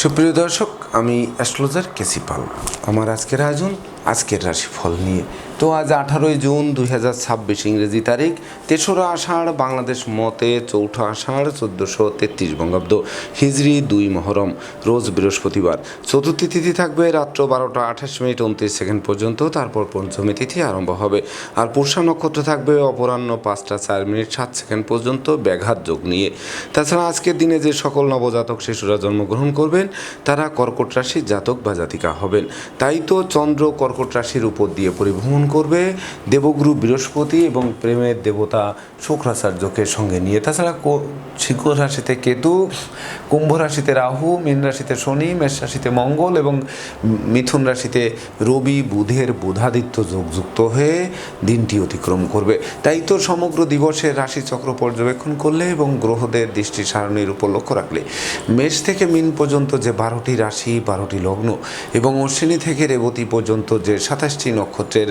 সুপ্রিয় দর্শক, আমি অ্যাস্ট্রোলজার কেসি পাল। আমার আজকের আয়োজন আজকের রাশিফল নিয়ে। তো আজ 18ই জুন 2026 ইংরেজি তারিখ, 3রা আষাঢ়, বাংলাদেশ মতে 4ঠা আষাঢ় 1433 বঙ্গাব্দ, হিজরি 2 মহরম, রোজ বৃহস্পতিবার। চতুর্থী তিথি থাকবে রাত্র 12টা 28 মিনিট 29 সেকেন্ড পর্যন্ত, তারপর পঞ্চমী তিথি আরম্ভ হবে। আর পুষ্যা নক্ষত্র থাকবে অপরাহ্ন 5টা 4 মিনিট 7 সেকেন্ড পর্যন্ত ব্যাঘাত যোগ নিয়ে। তাছাড়া আজকের দিনে যে সকল নবজাতক শিশুরা জন্মগ্রহণ করবেন তারা কর্কট রাশির জাতক বা জাতিকা হবেন। তাই তো চন্দ্র কর্কট রাশির উপর দিয়ে পরিভ্রমণ করবে দেবগুরু বৃহস্পতি এবং প্রেমের দেবতা শুক্রাচার্যকে সঙ্গে নিয়ে। তাছাড়া সিংহ রাশিতে কেতু, কুম্ভ রাশিতে রাহু, মীন রাশিতে শনি, মেষ রাশিতে মঙ্গল এবং মিথুন রাশিতে রবি বুধের বুধাদিত্য যোগযুক্ত হয়ে দিনটি অতিক্রম করবে। তাই তো সমগ্র দিবসের রাশিচক্র পর্যবেক্ষণ করলে এবং গ্রহদের দৃষ্টি সারণীর উপর লক্ষ্য রাখলে মেষ থেকে মীন পর্যন্ত যে 12টি রাশি, 12টি লগ্ন এবং অশ্বিনী থেকে রেবতী পর্যন্ত যে 27টি নক্ষত্রের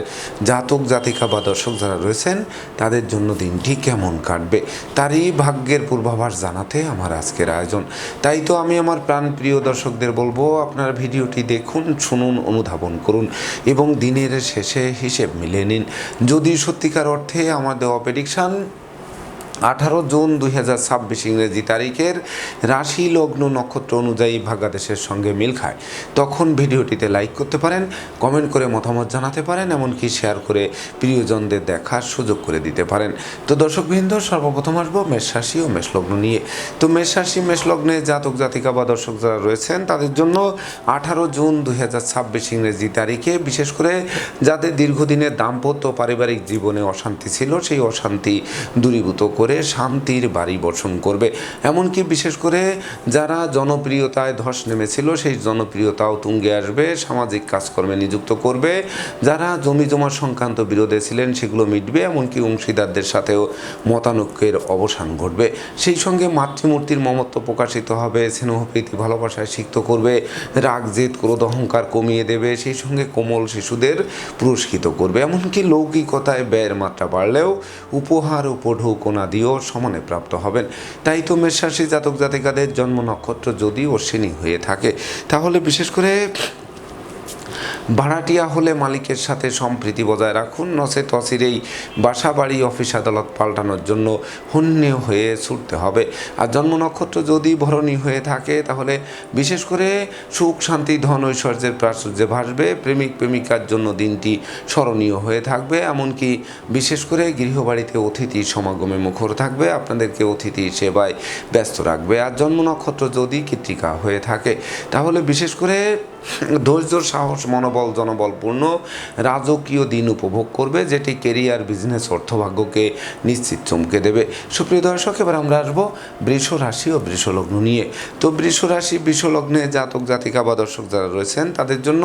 জাতক জাতিকা বা দর্শক যারা রয়েছেন তাদের জন্য দিনটি কেমন কাটবে তারই ভাগ্যের পূর্বাভাস জানাতে আমার আজকের আয়োজন। তাই তো আমি আমার প্রাণপ্রিয় দর্শকদের বলবো, আপনারা ভিডিওটি দেখুন, শুনুন, অনুধাবন করুন এবং দিনের শেষে হিসেব মিলিয়ে নিন। যদি সত্যিকার অর্থে আমার দেওয়া প্রেডিকশান 18 জুন 2026 ইংরেজি তারিখের রাশি লগ্ন নক্ষত্র অনুযায়ী ভাগ্যাদেশের সঙ্গে মিল খায়, তখন ভিডিওটিতে লাইক করতে পারেন, কমেন্ট করে মতামত জানাতে পারেন, এমনকি শেয়ার করে প্রিয়জনদের দেখার সুযোগ করে দিতে পারেন। তো দর্শকবৃন্দ, সর্বপ্রথম আসবো মেষ রাশি ও মেষ লগ্ন নিয়ে। তো মেষ রাশি মেষ লগ্নে জাতক জাতিকা বা দর্শক যারা রয়েছেন তাদের জন্য 18 জুন 2026 ইংরেজি তারিখে, বিশেষ করে যাদের দীর্ঘদিনের দাম্পত্য পারিবারিক জীবনে অশান্তি ছিল, সেই অশান্তি দূরীভূত করে শান্তির বাড়ি বর্ষণ করবে। এমনকি বিশেষ করে যারা জনপ্রিয়তায় ধস নেমেছিল সেই জনপ্রিয়তাও তুঙ্গে আসবে, সামাজিক কাজকর্মে নিযুক্ত করবে। যারা জমি জমা সংক্রান্ত বিরোধে ছিলেন সেগুলো মিটবে, এমনকি অংশীদারদের সাথেও মতানৈক্যের অবসান ঘটবে। সেই সঙ্গে মাতৃমূর্তির মমত্ব প্রকাশিত হবে, স্নেহপ্রীতি ভালোবাসায় সিক্ত করবে, রাগ জেদ ক্রোধ অহংকার কমিয়ে দেবে, সেই সঙ্গে কোমল শিশুদের পুরস্কৃত করবে। এমনকি লৌকিকতায় ব্যয়ের মাত্রা বাড়লেও উপহার উপঢৌকনা দিয়েও সমানে প্রাপ্ত হবেন। তাই তো মেষ রাশি জাতক জাতিকাদের জন্ম নক্ষত্র যদি অশ্বিনী হয়ে থাকে তাহলে বিশেষ করে ভাড়াটিয়া হলে মালিকের সাথে সম্প্রীতি বজায় রাখুন, নচেত অচিরেই বাসা বাড়ি অফিস আদালত পাল্টানোর জন্য হন্যে হয়ে ছুটতে হবে। আর জন্ম নক্ষত্র যদি ভরণী হয়ে থাকে তাহলে বিশেষ করে সুখ শান্তি ধন ঐশ্বর্যের প্রাচুর্যে ভাসবে। প্রেমিক প্রেমিকার জন্য দিনটি স্মরণীয় হয়ে থাকবে, এমনকি বিশেষ করে গৃহবাড়িতে অতিথি সমাগমে মুখর থাকবে, আপনাদেরকে অতিথি সেবায় ব্যস্ত রাখবে। আর জন্ম নক্ষত্র যদি কৃত্তিকা হয়ে থাকে তাহলে বিশেষ করে ধৈর্য সাহস মনোবল জনবলপূর্ণ রাজকীয় দিন উপভোগ করবে, যেটি কেরিয়ার বিজনেস অর্থভাগ্যকে নিশ্চিত চমকে দেবে। সুপ্রিয় দর্শক, এবার আমরা আসবো বৃষ রাশি ও বৃষ লগ্ন নিয়ে। তো বৃষ রাশি বৃষ লগ্নে জাতক জাতিকা বা দর্শক যারা রয়েছেন তাদের জন্য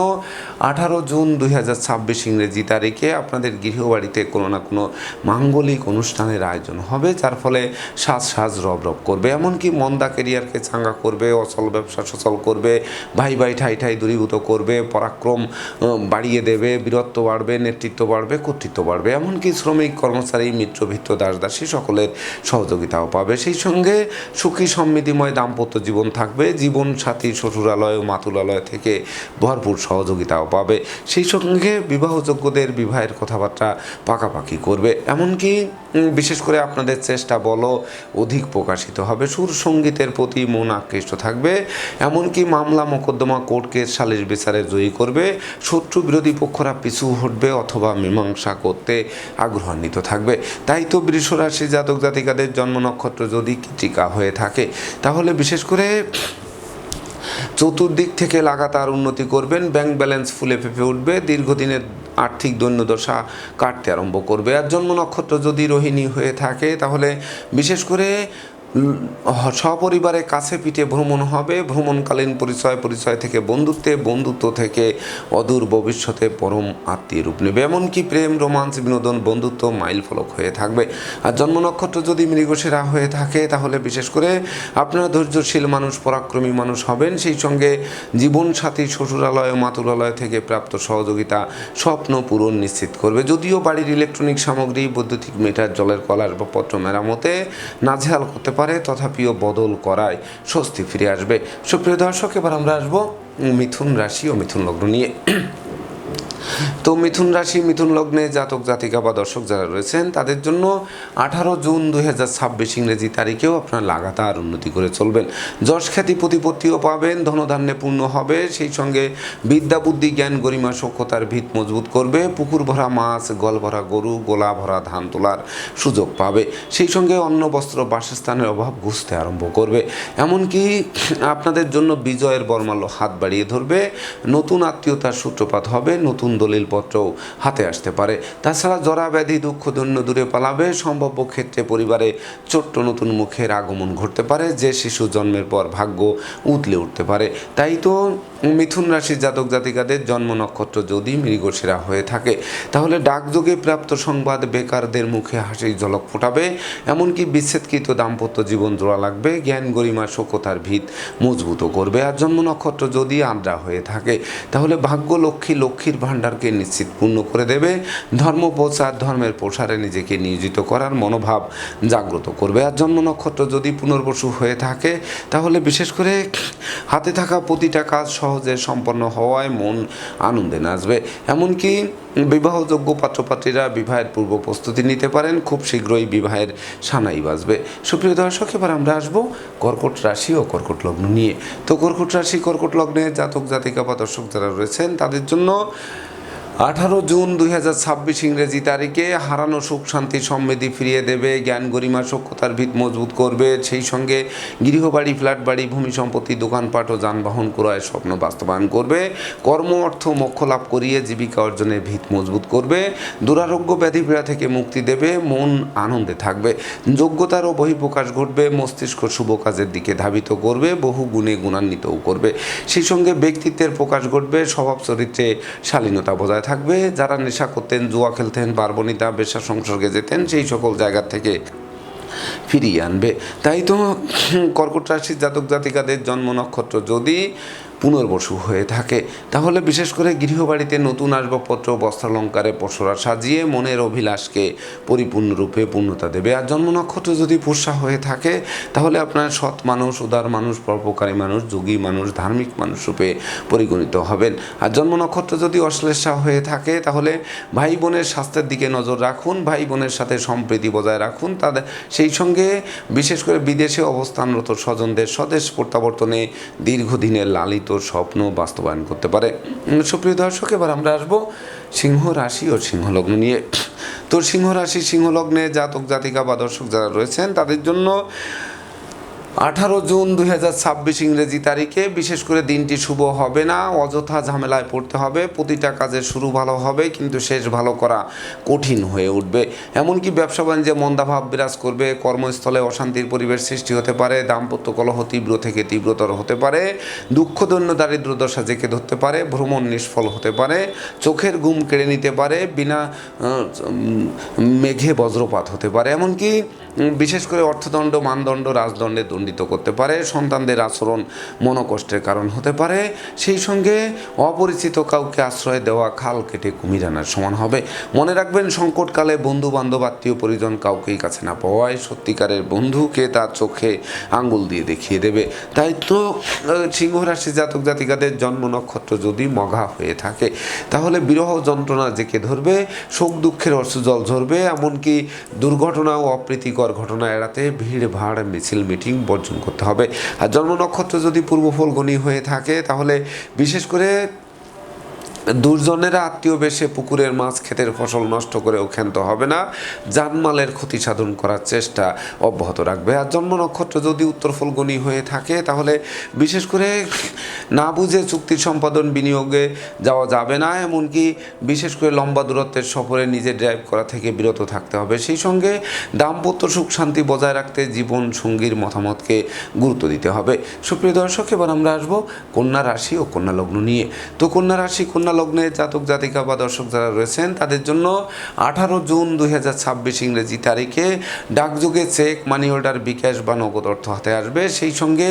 18 জুন 2026 ইংরেজি তারিখে আপনাদের গৃহবাড়িতে কোনো না কোনো মাঙ্গলিক অনুষ্ঠানের আয়োজন হবে, যার ফলে সাজ রব রব করবে। এমনকি মন্দা কেরিয়ারকে চাঙ্গা করবে, অচল ব্যবসা সচল করবে, ভাই ভাই ঠাই ঠাই দূরীভূত করবে, পরাক্রম বাড়িয়ে দেবে, বীরত্ব বাড়বে, নেতৃত্ব বাড়বে, কর্তৃত্ব বাড়বে। এমনকি শ্রমিক কর্মচারী মিত্রভিত্ত দাসদাসী সকলের সহযোগিতাও পাবে। সেই সঙ্গে সুখী সমৃদ্ধিময় দাম্পত্য জীবন থাকবে, জীবন সাথী শ্বশুরালয় ও মাতুলালয় থেকে ভরপুর সহযোগিতাও পাবে। সেই সঙ্গে বিবাহযোগ্যদের বিবাহের কথাবার্তা পাকাপাকি করবে। এমনকি বিশেষ করে আপনাদের চেষ্টা বল অধিক প্রকাশিত হবে, সুর সঙ্গীতের প্রতি মন আকৃষ্ট থাকবে। এমনকি মামলা মোকদ্দমা কোর্ট কেস সালিশ বিচারে জয়ী করবে, শত্রু বিরোধী পক্ষরা পিছু হটবে অথবা মীমাংসা করতে আগ্রহান্বিত থাকবে। তাই তো বৃষ রাশি জাতক জাতিকাদের জন্ম নক্ষত্র যদি কৃত্তিকা হয়ে থাকে তাহলে বিশেষ করে চতুর্দিক থেকে লাগাতার উন্নতি করবেন, ব্যাংক ব্যালেন্স ফুলে ফেঁপে উঠবে, দীর্ঘদিনের আর্থিক দৈন্যদশা কাটতে আরম্ভ করবে। আর জন্ম নক্ষত্র যদি রোহিণী হয়ে থাকে তাহলে বিশেষ করে সপরিবারে কাছে পিঠে ভ্রমণ হবে, ভ্রমণকালীন পরিচয় থেকে বন্ধুত্ব থেকে অদূর ভবিষ্যতে পরম আত্মীয় রূপ নেবে। এমনকি প্রেম রোমান্স বিনোদন বন্ধুত্ব মাইল ফলক হয়ে থাকবে। আর জন্ম নক্ষত্র যদি মৃগশিরা হয়ে থাকে তাহলে বিশেষ করে আপনারা ধৈর্যশীল মানুষ, পরাক্রমী মানুষ হবেন। সেই সঙ্গে জীবনসাথী শ্বশুরালয় মাতুলালয় থেকে প্রাপ্ত সহযোগিতা স্বপ্ন পূরণ নিশ্চিত করবে। যদিও বাড়ির ইলেকট্রনিক সামগ্রী, বৈদ্যুতিক মিটার, জলের কল, আসবাবপত্র মেরামতে নাজেহাল করতে পারে, তথাপিও বদল করায় স্বস্তি ফিরে আসবে। সুপ্রিয় দর্শক, এবার আমরা আসবো মিথুন রাশি ও মিথুন লগ্ন নিয়ে। তো মিথুন রাশি মিথুন লগ্নে জাতক জাতিকা বা দর্শক যারা রয়েছেন তাদের জন্য 18 জুন 2026 ইংরেজি তারিখেও আপনারা লাগাতার উন্নতি করে চলবেন। যশ খ্যাতি প্রতিপত্তিও পাবেন, ধনধান্যে পূর্ণ হবে, সেই সঙ্গে বিদ্যা বুদ্ধি জ্ঞান গরিমা সক্ষতার ভিত মজবুত করবে। পুকুর ভরা মাছ, গল ভরা গরু, গোলা ভরা ধান তোলার সুযোগ পাবে। সেই সঙ্গে অন্ন বস্ত্র বাসস্থানের অভাব ঘুচতে আরম্ভ করবে। এমনকি আপনাদের জন্য বিজয়ের বর্মাল্য হাত বাড়িয়ে ধরবে। নতুন আত্মীয়তার সূত্রপাত হবে, নতুন দলিলপত্রও হাতে আসতে পারে। তাছাড়া জরা ব্যাধি দুঃখ দৈন্য দূরে পালাবে। সম্ভাব্য ক্ষেত্রে পরিবারে ছোট্ট নতুন মুখের আগমন ঘটতে পারে, যে শিশু জন্মের পর ভাগ্য উতলে উঠতে পারে। তাই তো মিথুন রাশির জাতক জাতিকাদের জন্ম নক্ষত্র যদি মৃগশিরা হয়ে থাকে তাহলে ডাকযোগে প্রাপ্ত সংবাদ বেকারদের মুখে হাসির ঝলক ফোটাবে। এমনকি বিচ্ছেদকৃত দাম্পত্য জীবন জোড়া লাগবে, জ্ঞান গরিমা সক্ষতার ভিত মজবুত করবে। আর জন্ম নক্ষত্র যদি আদ্রা হয়ে থাকে তাহলে ভাগ্য লক্ষ্মী লক্ষ্মীর ভাণ্ডারকে নিশ্চিত পূর্ণ করে দেবে। ধর্ম প্রচার, ধর্মের প্রসারে নিজেকে নিয়োজিত করার মনোভাব জাগ্রত করবে। আর জন্ম নক্ষত্র যদি পুনর্বসু হয়ে থাকে তাহলে বিশেষ করে হাতে থাকা প্রতিটা কাজ সহজে সম্পন্ন হওয়ায় মন আনন্দে নাচবে। এমনকি বিবাহযোগ্য পাত্রপাত্রীরা বিবাহের পূর্ব প্রস্তুতি নিতে পারেন, খুব শীঘ্রই বিবাহের সানাই বাজবে। সুপ্রিয় দর্শক, এবার আমরা আসবো কর্কট রাশি ও কর্কট লগ্ন নিয়ে। তো কর্কট রাশি কর্কট লগ্নে জাতক জাতিকা বা দর্শক যারা রয়েছেন তাদের জন্য 18 জুন 2026 ইংরেজি তারিখে হারানো সুখ শান্তি সমৃদ্ধি ফিরিয়ে দেবে। জ্ঞান গরিমা সক্ষতার ভিত মজবুত করবে। সেই সঙ্গে গৃহবাড়ি, ফ্ল্যাট বাড়ি, ভূমি সম্পত্তি, দোকানপাট ও যানবাহন ক্রয়ের স্বপ্ন বাস্তবায়ন করবে। কর্ম অর্থ মোক্ষ লাভ করিয়ে জীবিকা অর্জনের ভিত মজবুত করবে। দুরারোগ্য ব্যাধিপীড়া থেকে মুক্তি দেবে। মন আনন্দে থাকবে। যোগ্যতারও বহিঃপ্রকাশ ঘটবে। মস্তিষ্ক শুভ কাজের দিকে ধাবিত করবে, বহু গুণে গুণান্বিতও করবে। সেই সঙ্গে ব্যক্তিত্বের প্রকাশ ঘটবে। স্বভাব চরিত্রে শালীনতা বজায় থাকবে। যারা নেশা করতেন, জুয়া খেলতেন, বারবনিতা বেশ্যা সংসর্গে যেতেন, সেই সকল জায়গা থেকে ফিরিয়ে আনবে। তাই তো কর্কট রাশির জাতক জাতিকাদের জন্ম নক্ষত্র যদি পুনর্বসু হয়ে থাকে তাহলে বিশেষ করে গৃহবাড়িতে নতুন আসবাবপত্র, বস্ত্রালঙ্কারে পসরা সাজিয়ে মনের অভিলাষকে পরিপূর্ণরূপে পূর্ণতা দেবে। আর জন্ম নক্ষত্র যদি পুষ্যা হয়ে থাকে তাহলে আপনার সৎ মানুষ, উদার মানুষ, পরোপকারী মানুষ, যোগী মানুষ, ধার্মিক মানুষ রূপে পরিগণিত হবেন। আর জন্ম নক্ষত্র যদি অশ্লেষা হয়ে থাকে তাহলে ভাই বোনের স্বাস্থ্যের দিকে নজর রাখুন, ভাই বোনের সাথে সম্প্রীতি বজায় রাখুন। তাদের সেই সঙ্গে বিশেষ করে বিদেশে অবস্থানরত স্বজনদের স্বদেশ প্রত্যাবর্তনে দীর্ঘদিনের লালিত স্বপ্ন বাস্তবায়ন করতে পারে। সুপ্রিয় দর্শক, এবার আমরা আসবো সিংহ রাশি ও সিংহ লগ্ন নিয়ে। তো সিংহ রাশি সিংহ লগ্নে জাতক জাতিকা বা দর্শক যারা রয়েছেন তাদের জন্য 18 জুন 2026 ইংরেজি তারিখে বিশেষ করে দিনটি শুভ হবে না। অযথা ঝামেলায় পড়তে হবে। প্রতিটা কাজের শুরু ভালো হবে কিন্তু শেষ ভালো করা কঠিন হয়ে উঠবে। এমনকি ব্যবসা বাণিজ্যে মন্দাভাব বিরাজ করবে। কর্মস্থলে অশান্তির পরিবেশ সৃষ্টি হতে পারে। দাম্পত্য কলহ তীব্র থেকে তীব্রতর হতে পারে। দুঃখ দৈন্য দারিদ্র দশা জেঁকে ধরতে পারে। ভ্রমণ নিষ্ফল হতে পারে। চোখের ঘুম কেড়ে নিতে পারে। বিনা মেঘে বজ্রপাত হতে পারে। এমনকি বিশেষ করে অর্থদণ্ড, মানদণ্ড, রাজদণ্ডে দণ্ডিত করতে পারে। সন্তানদের আচরণ মনোকষ্টের কারণ হতে পারে। সেই সঙ্গে অপরিচিত কাউকে আশ্রয় দেওয়া খাল কেটে কুমির আনার সমান হবে। মনে রাখবেন, সংকটকালে বন্ধু বান্ধব, আত্মীয় পরিজন কাউকেই কাছে না পাওয়ায় সত্যিকারের বন্ধুকে তার চোখে আঙ্গুল দিয়ে দেখিয়ে দেবে। তাই তো সিংহ রাশি জাতক জাতিকাদের জন্ম নক্ষত্র যদি মঘা হয়ে থাকে তাহলে বিরহ যন্ত্রণা জেঁকে ধরবে। শোক দুঃখের অশ্রুজল ঝরবে। এমনকি দুর্ঘটনা ও অপ্রীতিকর ঘটনা এড়াতে ভিড় ভাড়, মিছিল, মিটিং বর্জন করতে হবে। আর জন্ম নক্ষত্র যদি পূর্ব ফলগুনি হয়ে থাকে তাহলে বিশেষ করে দুর্জনেরা আত্মীয় বেশে পুকুরের মাছ, ক্ষেতের ফসল নষ্ট করেও ক্ষান্ত হবে না। জানমালের ক্ষতি সাধন করার চেষ্টা অব্যাহত রাখবে। আর জন্ম নক্ষত্র যদি উত্তর ফলগুনি হয়ে থাকে তাহলে বিশেষ করে না বুঝে চুক্তি সম্পাদন, বিনিয়োগে যাওয়া যাবে না। এমনকি বিশেষ করে লম্বা দূরত্বের সফরে নিজে ড্রাইভ করা থেকে বিরত থাকতে হবে। সেই সঙ্গে দাম্পত্য সুখ শান্তি বজায় রাখতে জীবন সঙ্গীর মতামতকে গুরুত্ব দিতে হবে। সুপ্রিয় দর্শক, এবার আমরা আসবো কন্যা রাশি ও কন্যা লগ্ন নিয়ে। তো কন্যা রাশি কন্যা কন্যা লগ্নে জাতক জাতিকা বা দর্শক যারা রয়েছেন তাদের জন্য 18 জুন 2026 ইংরেজি তারিখে ডাকযোগে চেক, মানি অর্ডার, বিকাশ বা নগদ অর্থ হাতে আসবে। সেই সঙ্গে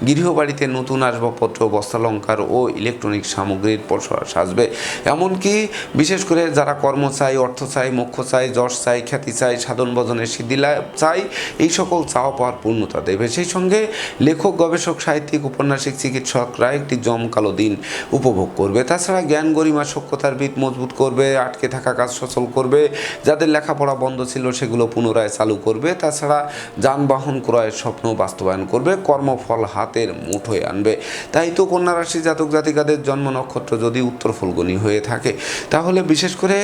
গৃহবাড়িতে নতুন আসবাবপত্র, বস্ত্রালঙ্কার ও ইলেকট্রনিক সামগ্রীর প্রসার আসবে। এমনকি বিশেষ করে যারা কর্ম চাই, অর্থ চাই, মোক্ষ চাই, যশ চাই, খ্যাতি চাই, সাধন ভজনের সিদ্ধি চাই, এই সকল চাওয়া পাওয়ার পূর্ণতা দেবে। সেই সঙ্গে লেখক, গবেষক, সাহিত্যিক, উপন্যাসিক, চিকিৎসকরা একটি জমকালো দিন উপভোগ করবে। তাছাড়া জ্ঞান, গরিমা, সক্ষতার ভিত মজবুত করবে, আটকে থাকা কাজ সচল করবে, যাদের লেখাপড়া বন্ধ ছিল সেগুলো পুনরায় চালু করবে। তাছাড়া যানবাহন ক্রয়ের স্বপ্ন বাস্তবায়ন করবে, কর্মফল হাতের মুঠোয় আনবে। তাই তো কন্যা রাশি জাতক জাতিকাদের জন্ম নক্ষত্র যদি উত্তর ফল্গুনী হয়ে থাকে তাহলে বিশেষ করে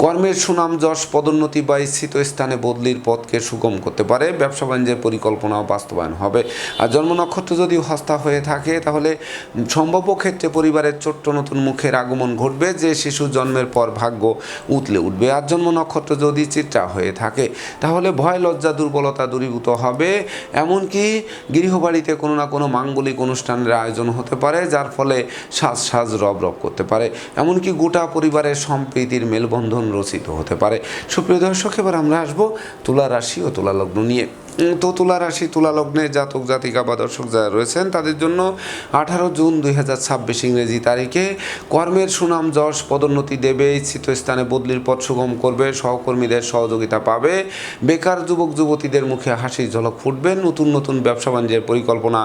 কর্মের সুনাম, যশ, পদোন্নতি বা স্থিত স্থানে বদলির পথকে সুগম করতে পারে। ব্যবসা বাণিজ্যের পরিকল্পনাও বাস্তবায়ন হবে। আর জন্ম নক্ষত্র যদি হস্তা হয়ে থাকে তাহলে সম্ভাব্য ক্ষেত্রে পরিবারের ছোট্ট নতুন মুখের আগমন ঘটবে, যে শিশু জন্মের পর ভাগ্য উতলে উঠবে। আর জন্ম নক্ষত্র যদি চিত্রা হয়ে থাকে তাহলে ভয়, লজ্জা, দুর্বলতা দূরীভূত হবে। এমনকি গৃহবাড়িতে কোনো না কোনো মাঙ্গলিক অনুষ্ঠানের আয়োজন হতে পারে, যার ফলে সাজ রব করতে পারে। এমনকি গোটা পরিবারের সম্প্রীতির মেলবন্ধন রচিত হতে পারে। সুপ্রিয় দর্শক, এবার আমরা আসবো তুলা রাশি ও তুলা লগ্ন নিয়ে। তো তুলা রাশি, তুলা লগ্নে জাতক জাতিকা বা দর্শক যারা রয়েছেন তাদের জন্য 18 জুন 2026 ইংরেজি তারিখে কর্মের সুনাম, যশ, পদোন্নতি দেবে, ইচ্ছিত স্থানে বদলির পথ সুগম করবে, সহকর্মীদের সহযোগিতা পাবে, বেকার যুবক যুবতীদের মুখে হাসির ঝলক ফুটবে, নতুন নতুন ব্যবসা বাণিজ্যের পরিকল্পনা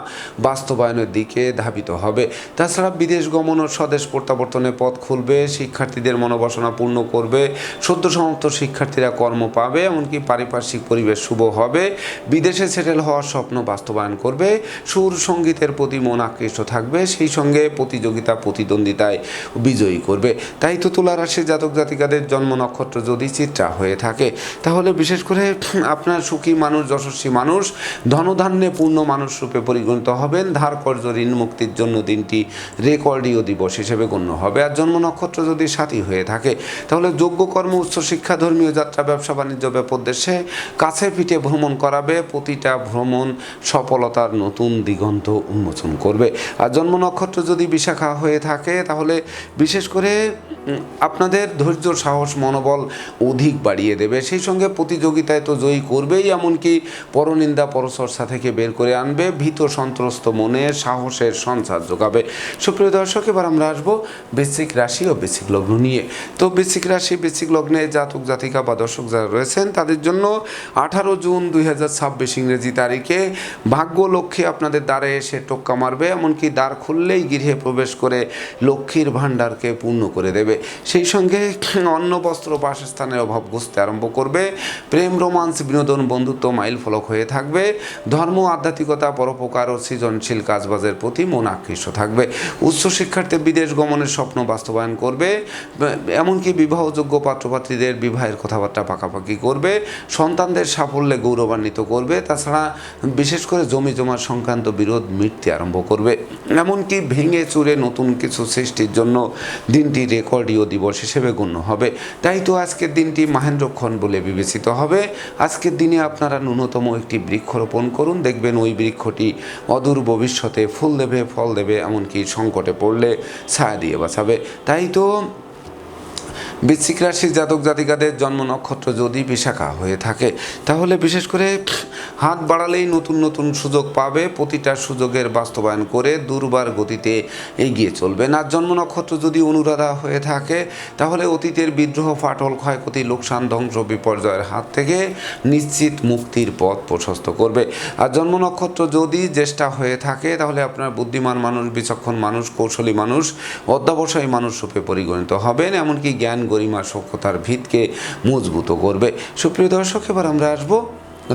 বাস্তবায়নের দিকে ধাবিত হবে। তাছাড়া বিদেশ গমন ও স্বদেশ প্রত্যাবর্তনের পথ খুলবে, শিক্ষার্থীদের মনোবাসনা পূর্ণ করবে, সদ্য সমাপ্ত শিক্ষার্থীরা কর্ম পাবে, এমনকি পারিপার্শ্বিক পরিবেশ শুভ হবে, বিদেশে সেটেল হওয়ার স্বপ্ন বাস্তবায়ন করবে, সুর সঙ্গীতের প্রতি মন আকৃষ্ট থাকবে, সেই সঙ্গে প্রতিযোগিতা প্রতিদ্বন্দ্বিতায় বিজয়ী করবে। তাই তো তুলা রাশির জাতক জাতিকাদের জন্ম নক্ষত্র যদি চিত্রা হয়ে থাকে তাহলে বিশেষ করে আপনার সুখী মানুষ, যশস্বী মানুষ, ধনধান্যে পূর্ণ মানুষ রূপে পরিগণিত হবেন। ধার কর্য ঋণ মুক্তির জন্য দিনটি রেকর্ডীয় দিবস হিসেবে গণ্য হবে। আর জন্ম নক্ষত্র যদি সাথী হয়ে থাকে তাহলে যোগ্য কর্ম, উচ্চশিক্ষা, ধর্মীয় যাত্রা, ব্যবসা বাণিজ্য ব্যাপোদ্দেশ্যে কাছে পিঠে ভ্রমণ করাবে। প্রতিটা ভ্রমণ সফলতার নতুন দিগন্ত উন্মোচন করবে। আর জন্ম নক্ষত্র যদি বিশাখা হয়ে থাকে তাহলে বিশেষ করে আপনাদের ধৈর্য, সাহস, মনোবল অধিক বাড়িয়ে দেবে। সেই সঙ্গে প্রতিযোগিতায় তো জয়ী করবেই, এমনকি পরনিন্দা পরচর্চা থেকে বের করে আনবে, ভীত সন্ত্রস্ত মনে সাহসের সঞ্চার যোগাবে। সুপ্রিয় দর্শক, এবার আমরা আসবো বৃশ্চিক রাশি ও বৃশ্চিক লগ্ন নিয়ে। তো বৃশ্চিক রাশি, বৃশ্চিক লগ্নে জাতক জাতিকা বা দর্শক যারা রয়েছেন তাদের জন্য 18 জুন 2026 ইংরেজি তারিখে ভাগ্য লক্ষ্মী আপনাদের দ্বারে এসে টোক্কা মারবে, এমনকি দ্বার খুললেই গৃহে প্রবেশ করে লক্ষ্মীর ভাণ্ডারকে পূর্ণ করে দেবে। সেই সঙ্গে অন্ন, বস্ত্র, বাসস্থানের অভাব ঘুচতে আরম্ভ করবে। প্রেম, রোমান্স, বিনোদন, বন্ধুত্ব মাইল ফলক হয়ে থাকবে। ধর্ম, আধ্যাত্মিকতা, পরোপকার ও সৃজনশীল কাজবাজের প্রতি মন আকৃষ্ট থাকবে। উচ্চশিক্ষার্থে বিদেশ গমনের স্বপ্ন বাস্তবায়ন করবে, এমনকি বিবাহযোগ্য পাত্রপাত্রীদের বিবাহের কথাবার্তা পাকাপাকি করবে, সন্তানদের সাফল্যে গৌরবান্বিত করবে। তাছাড়া বিশেষ করে জমি জমা সংক্রান্ত বিরোধ মিটতে আরম্ভ করবে। এমনকি ভেঙে চুরে নতুন কিছু সৃষ্টির জন্য দিনটি রেকর্ডীয় দিবস হিসেবে গণ্য হবে। তাই তো আজকের দিনটি মহেন্দ্রক্ষণ বলে বিবেচিত হবে। আজকের দিনে আপনারা ন্যূনতম একটি বৃক্ষরোপণ করুন, দেখবেন ওই বৃক্ষটি অদূর ভবিষ্যতে ফুল দেবে, ফল দেবে, এমনকি সংকটে পড়লে ছায়া দিয়ে বাঁচাবে। তাই তো বৃশ্চিক রাশির জাতক জাতিকাদের জন্ম নক্ষত্র যদি বিশাখা হয়ে থাকে তাহলে বিশেষ করে হাত বাড়ালেই নতুন নতুন সুযোগ পাবে। প্রতিটা সুযোগের বাস্তবায়ন করে দুর্বার গতিতে এগিয়ে চলবেন। আর জন্ম নক্ষত্র যদি অনুরাধা হয়ে থাকে তাহলে অতীতের বিদ্রোহ, ফাটল, ক্ষয়ক্ষতি, লোকসান, ধ্বংস, বিপর্যয়ের হাত থেকে নিশ্চিত মুক্তির পথ প্রশস্ত করবে। আর জন্ম নক্ষত্র যদি জ্যেষ্ঠা হয়ে থাকে তাহলে আপনার বুদ্ধিমান মানুষ, বিচক্ষণ মানুষ, কৌশলী মানুষ, অধ্যবসায়ী মানুষ রূপে পরিগণিত হবেন, এমনকি জ্ঞান, গরিমা, সক্ষতার ভিতকে মজবুত করবে। সুপ্রিয় দর্শক, এবার আমরা আসবো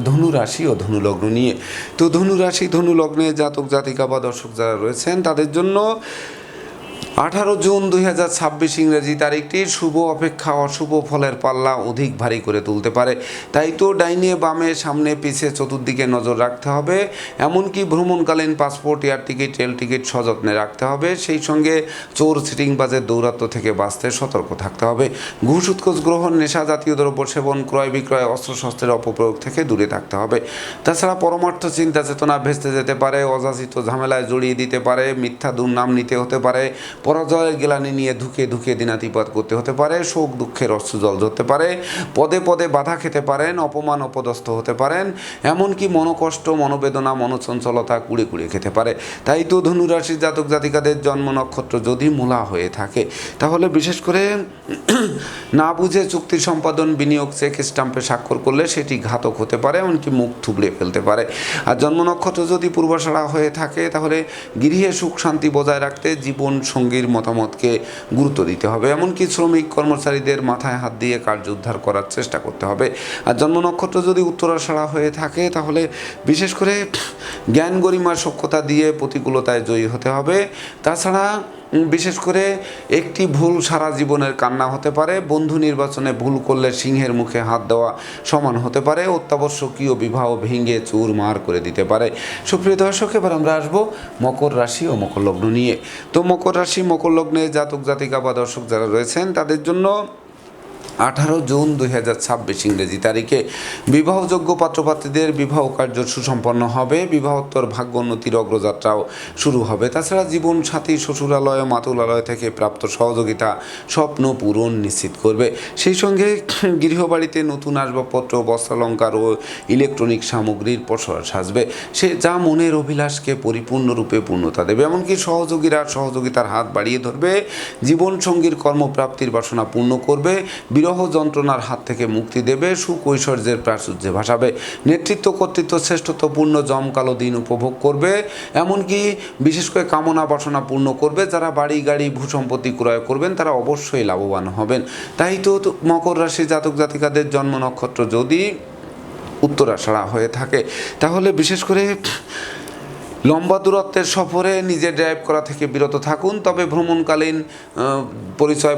ধনু রাশি ও ধনু লগ্ন নিয়ে। তো ধনু রাশি, ধনু লগ্নে জাতক জাতিকা বা দর্শক যারা রয়েছেন তাদের জন্য 18 জুন 2026 ইংরেজি তারিখটি শুভ অপেক্ষা অশুভ ফলের পাল্লা অধিক ভারী করে তুলতে পারে। তাই তো ডাইনে বামে, সামনে পিছে চতুর্দিকে নজর রাখতে হবে। এমনকি ভ্রমণকালীন passport, air ticket, rail ticket সযত্নে রাখতে হবে। সেই সঙ্গে চোর, সিটিংবাজের দৌরাত্ম্য থেকে বাঁচতে সতর্ক থাকতে হবে। ঘুষ, উৎকোচ গ্রহণ, নেশা জাতীয় দ্রব্য সেবন, ক্রয় বিক্রয়, অস্ত্রশস্ত্রের অপপ্রয়োগ থেকে দূরে থাকতে হবে। তাছাড়া পরমার্থ চিন্তা চেতনা ভেস্তে যেতে পারে, অযাচিত ঝামেলায় জড়িয়ে দিতে পারে, মিথ্যা দুর্নাম নিতে হতে পারে, পরাজয়ের গ্লানি নিয়ে ধুকে ধুকে দিনাতিপাত করতে হতে পারে, শোক দুঃখের অশ্রুজল ধরতে পারে, পদে পদে বাধা খেতে পারেন, অপমান অপদস্থ হতে পারেন, এমনকি মনোকষ্ট, মনোবেদনা, মনোচঞ্চলতা কুড়ে কুড়ে খেতে পারে। তাই তো ধনুরাশির জাতক জাতিকাদের জন্ম নক্ষত্র যদি মূলা হয়ে থাকে, তাহলে বিশেষ করে না বুঝে চুক্তি সম্পাদন, বিনিয়োগ, চেক স্টাম্পে স্বাক্ষর করলে সেটি ঘাতক হতে পারে, এমনকি মুখ থুবড়ে ফেলতে পারে। আর জন্ম নক্ষত্র যদি পূর্বাষাঢ়া হয়ে থাকে, তাহলে গৃহে সুখ শান্তি বজায় রাখতে জীবন সঙ্গীর মতামতকে গুরুত্ব দিতে হবে, এমনকি শ্রমিক কর্মচারীদের মাথায় হাত দিয়ে কার্য উদ্ধার করার চেষ্টা করতে হবে। আর জন্ম নক্ষত্র যদি উত্তরাষাঢ়া হয়ে থাকে, তাহলে বিশেষ করে জ্ঞান গরিমা সক্ষতা দিয়ে প্রতিকূলতায় জয়ী হতে হবে। তাছাড়া বিশেষ করে একটি ভুল সারা জীবনের কান্না হতে পারে, বন্ধু নির্বাচনে ভুল করলে সিংহের মুখে হাত দেওয়া সমান হতে পারে, অত্যাবশ্যকীয় বিবাহ ভেঙে চুরমার করে দিতে পারে। সুপ্রিয় দর্শক, এবার আমরা আসবো মকর রাশি ও মকর লগ্ন নিয়ে। তো মকর রাশি মকর লগ্নে জাতক জাতিকা বা দর্শক যারা রয়েছেন, তাদের জন্য 18 জুন 2026 ইংরেজি তারিখে বিবাহযোগ্য পাত্রপাত্রীদের বিবাহ কার্য সুসম্পন্ন হবে, বিবাহোত্তর ভাগ্য উন্নতির অগ্রযাত্রাও শুরু হবে। তাছাড়া জীবন সাথী শ্বশুরালয় মাতুলালয় থেকে প্রাপ্ত সহযোগিতা স্বপ্ন পূরণ নিশ্চিত করবে। সেই সঙ্গে গৃহবাড়িতে নতুন আসবাবপত্র, বস্ত্রালঙ্কার ও ইলেকট্রনিক সামগ্রীর প্রসার সাজবে, সে যা মনের অভিলাষকে পরিপূর্ণরূপে পূর্ণতা দেবে। এমনকি সহযোগীরা সহযোগিতার হাত বাড়িয়ে ধরবে, জীবনসঙ্গীর কর্মপ্রাপ্তির বাসনা পূর্ণ করবে, বিরহ যন্ত্রণার হাত থেকে মুক্তি দেবে, সুখ ঐশ্বর্যের প্রাচুর্যে ভাসাবে, নেতৃত্ব কর্তৃত্ব শ্রেষ্ঠত্বপূর্ণ জমকালো দিন উপভোগ করবে, এমনকি বিশেষ করে কামনা বাসনা পূর্ণ করবে। যারা বাড়ি গাড়ি ভূসম্পত্তি ক্রয় করবেন, তারা অবশ্যই লাভবান হবেন। তাই তো মকর রাশি জাতক জাতিকাদের জন্ম নক্ষত্র যদি উত্তরাষাঢ়া হয়ে থাকে, তাহলে বিশেষ করে লম্বা দূরত্বের সফরে নিজে ড্রাইভ করা থেকে বিরত থাকুন। তবে ভ্রমণকালীন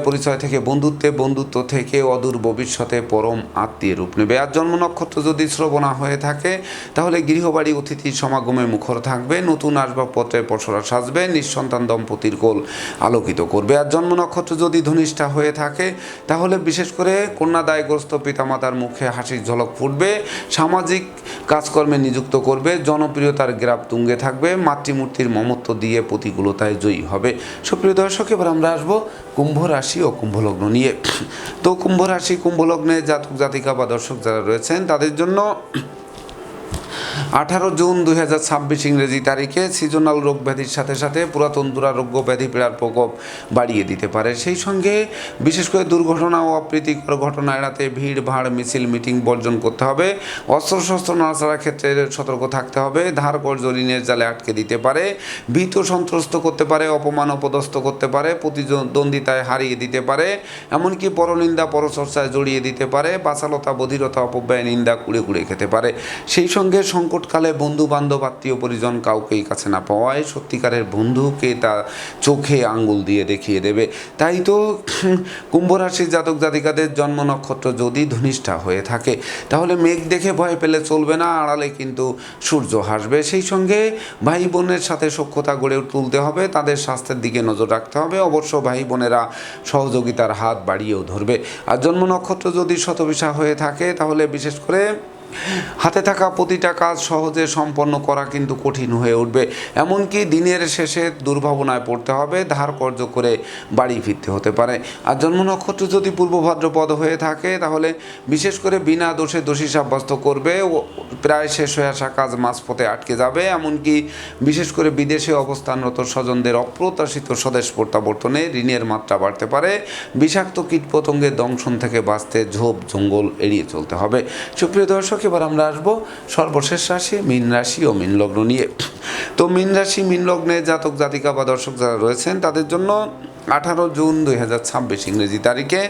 পরিচয় থেকে বন্ধুত্ব থেকে অদূর ভবিষ্যতে পরম আত্মীয় রূপ নেবে। আর জন্ম নক্ষত্র যদি শ্রবণা হয়ে থাকে, তাহলে গৃহবাড়ি অতিথির সমাগমে মুখর থাকবে, নতুন আসবাবপত্রের পসরা সাজবে, নিঃসন্তান দম্পতির কোল আলোকিত করবে। আর জন্ম নক্ষত্র যদি ধনিষ্ঠা হয়ে থাকে, তাহলে বিশেষ করে কন্যাদায়গ্রস্ত পিতামাতার মুখে হাসির ঝলক ফুটবে, সামাজিক কাজকর্মে নিযুক্ত করবে, জনপ্রিয়তার গ্রাফ তুঙ্গে থাকবে, মাতৃমূর্তির মমত্ব দিয়ে প্রতিকূলতায় জয়ী হবে। সুপ্রিয় দর্শক, এবার আমরা আসবো কুম্ভ রাশি ও কুম্ভ লগ্ন নিয়ে। তো কুম্ভ রাশি কুম্ভ লগ্নে জাতক জাতিকা বা দর্শক যারা রয়েছেন, তাদের জন্য 18 জুন 2026 ইংরেজি তারিখে সিজনাল রোগ ব্যাধির সাথে সাথে পুরাতন দুরারোগ্য ব্যাধি পীড়ার প্রকোপ বাড়িয়ে দিতে পারে। সেই সঙ্গে বিশেষ করে দুর্ঘটনা ও অপ্রীতিকর ঘটনা এড়াতে ভিড় ভাড় মিছিল মিটিং বর্জন করতে হবে, অস্ত্রশস্ত্র নাড়াচাড়ার ক্ষেত্রে সতর্ক থাকতে হবে, ধার কর্জ ঋণের জালে আটকে দিতে পারে, ভীত সন্ত্রস্ত করতে পারে, অপমান অপদস্থ করতে পারে, প্রতিদ্বন্দ্বিতায় হারিয়ে দিতে পারে, এমনকি পরনিন্দা পরচর্চায় জড়িয়ে দিতে পারে, বাচালতা বধিরতা অপব্যয় নিন্দা কুড়ে কুড়ে খেতে পারে। সেই সঙ্গে সংকটকালে বন্ধু বান্ধব আত্মীয় পরিজন কাউকেই কাছে না পাওয়ায় সত্যিকারের বন্ধুকে তা চোখে আঙ্গুল দিয়ে দেখিয়ে দেবে। তাই তো কুম্ভ রাশির জাতক জাতিকাদের জন্ম নক্ষত্র যদি ধনিষ্ঠা হয়ে থাকে, তাহলে মেঘ দেখে ভয় পেলে চলবে না, আড়ালে কিন্তু সূর্য হাসবে। সেই সঙ্গে ভাই বোনের সাথে সখ্যতা গড়ে তুলতে হবে, তাদের স্বাস্থ্যের দিকে নজর রাখতে হবে, অবশ্য ভাই বোনেরা সহযোগিতার হাত বাড়িয়েও ধরবে। আর জন্ম নক্ষত্র যদি শতবিশা হয়ে থাকে, তাহলে বিশেষ করে হাতে থাকা প্রতিটা কাজ সহজে সম্পন্ন করা কিন্তু কঠিন হয়ে উঠবে, এমনকি দিনের শেষে দুর্ভাবনায় পড়তে হবে, ধার কর্জ করে বাড়ি ফিরতে হতে পারে। আর জন্ম নক্ষত্র যদি পূর্ব ভাদ্রপদ হয়ে থাকে, তাহলে বিশেষ করে বিনা দোষে দোষী সাব্যস্ত করবে, প্রায় শেষ হয়ে আসা কাজ মাঝপথে আটকে যাবে, এমনকি বিশেষ করে বিদেশে অবস্থানরত স্বজনদের অপ্রত্যাশিত স্বদেশ প্রত্যাবর্তনে ঋণের মাত্রা বাড়তে পারে, বিষাক্ত কীটপতঙ্গের দংশন থেকে বাঁচতে ঝোপ জঙ্গল এড়িয়ে চলতে হবে। সুপ্রিয় দর্শক, এবার আমরা আসবো সর্বশেষ রাশি মীন রাশি ও মীন লগ্ন নিয়ে। তো মীন রাশি মীন লগ্নে জাতক জাতিকা বা দর্শক যারা রয়েছেন, তাদের জন্য 18 জুন 2026 ইংরেজি তারিখে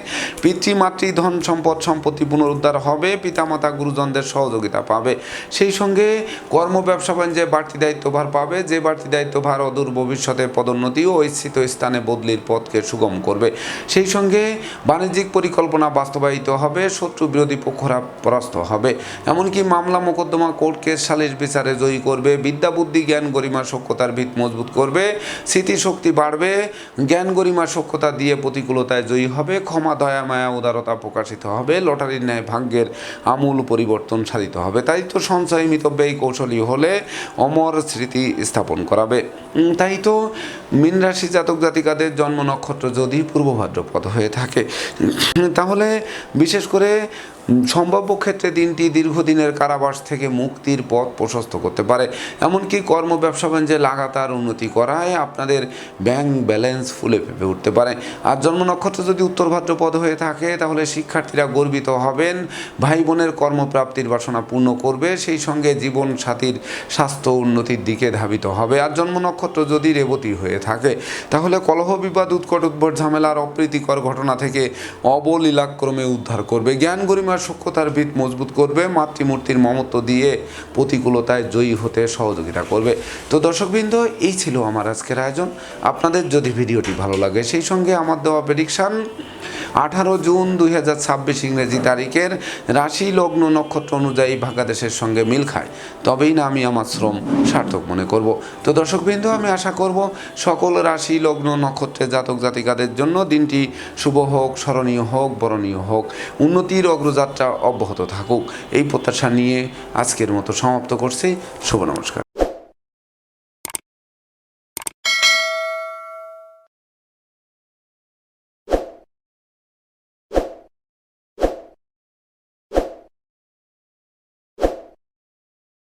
পিতৃমাতৃ ধন সম্পদ সম্পত্তি পুনরুদ্ধার হবে, পিতামাতা গুরুজনদের সহযোগিতা পাবে। সেই সঙ্গে কর্ম ব্যবসা বাণিজ্যে বাড়তি দায়িত্বভার পাবে, যে বাড়তি দায়িত্বভার অদূর ভবিষ্যতে পদোন্নতি ও ইচ্ছিত স্থানে বদলির পথকে সুগম করবে। সেই সঙ্গে বাণিজ্যিক পরিকল্পনা বাস্তবায়িত হবে, শত্রু বিরোধী পক্ষরা পরাস্ত হবে, এমনকি মামলা মোকদ্দমা কোর্ট কেস সালিশ বিচারে জয়ী করবে, বিদ্যা বুদ্ধি জ্ঞান গরিমা সক্ষতার ভিত মজবুত করবে, স্মৃতিশক্তি বাড়বে, জ্ঞান গরিমা সখ্যতা দিয়ে প্রতিকূলতায় জয়ী হবে, ক্ষমা দয়া মায়া উদারতা প্রকাশিত হবে, লটারির ন্যায় ভাগ্যের আমূল পরিবর্তন সাধিত হবে। তাই তো সঞ্চয় মিতব্যয়ী কৌশলী হলে অমর স্মৃতি স্থাপন করাবে। তাই তো মীন রাশি জাতক জাতিকাদের জন্ম নক্ষত্র যদি পূর্ব ভাদ্রপদ হয়ে থাকে, তাহলে বিশেষ করে সম্ভাব্য ক্ষেত্রে দিনটি দীর্ঘদিনের কারাবাস থেকে মুক্তির পথ প্রশস্ত করতে পারে। এমনকি কর্ম ব্যবসা বাণিজ্যে লাগাতার উন্নতি করায় আপনাদের ব্যাংক ব্যালেন্স ফুলে ফেঁপে উঠতে পারে। আর জন্ম নক্ষত্র যদি উত্তর ভাদ্রপদ হয়ে থাকে, তাহলে শিক্ষার্থীরা গর্বিত হবেন, ভাই বোনের কর্মপ্রাপ্তির বাসনা পূর্ণ করবে, সেই সঙ্গে জীবন সাথীর স্বাস্থ্য উন্নতির দিকে ধাবিত হবে। আর জন্ম নক্ষত্র যদি রেবতী হয়ে থাকে, তাহলে কলহ বিবাদ উৎকট উদ্ভট ঝামেলার অপ্রীতিকর ঘটনা থেকে অবলীলাক্রমে উদ্ধার করবে, জ্ঞান গরিমার সখ্যতার ভিত মজবুত করবে, মাতৃমূর্তির মমত্ব দিয়ে প্রতিকূলতায় জয়ী হতে সহযোগিতা করবে। তো দর্শকবৃন্দ, এই ছিল আমার আজকের আয়োজন। আপনাদের যদি ভিডিওটি ভালো লাগে, সেই সঙ্গে আমার দেওয়া প্রেডিকশান 18 জুন 2026 ইংরেজি তারিখের রাশি লগ্ন নক্ষত্র অনুযায়ী ভাগ্যাদেশের সঙ্গে মিল খায়, তবেই না আমি আমার শ্রম সার্থক মনে করব। তো দর্শকবৃন্দ, আমি আশা করব সকল রাশি লগ্ন নক্ষত্রের জাতক জাতিকাদের জন্য দিনটি শুভ হোক, স্মরণীয় হোক, বরণীয় হোক, উন্নতির অগ্রযাত্রা অব্যাহত থাকুক, এই প্রত্যাশা নিয়ে আজকের মতো সমাপ্ত করছি। শুভ নমস্কার।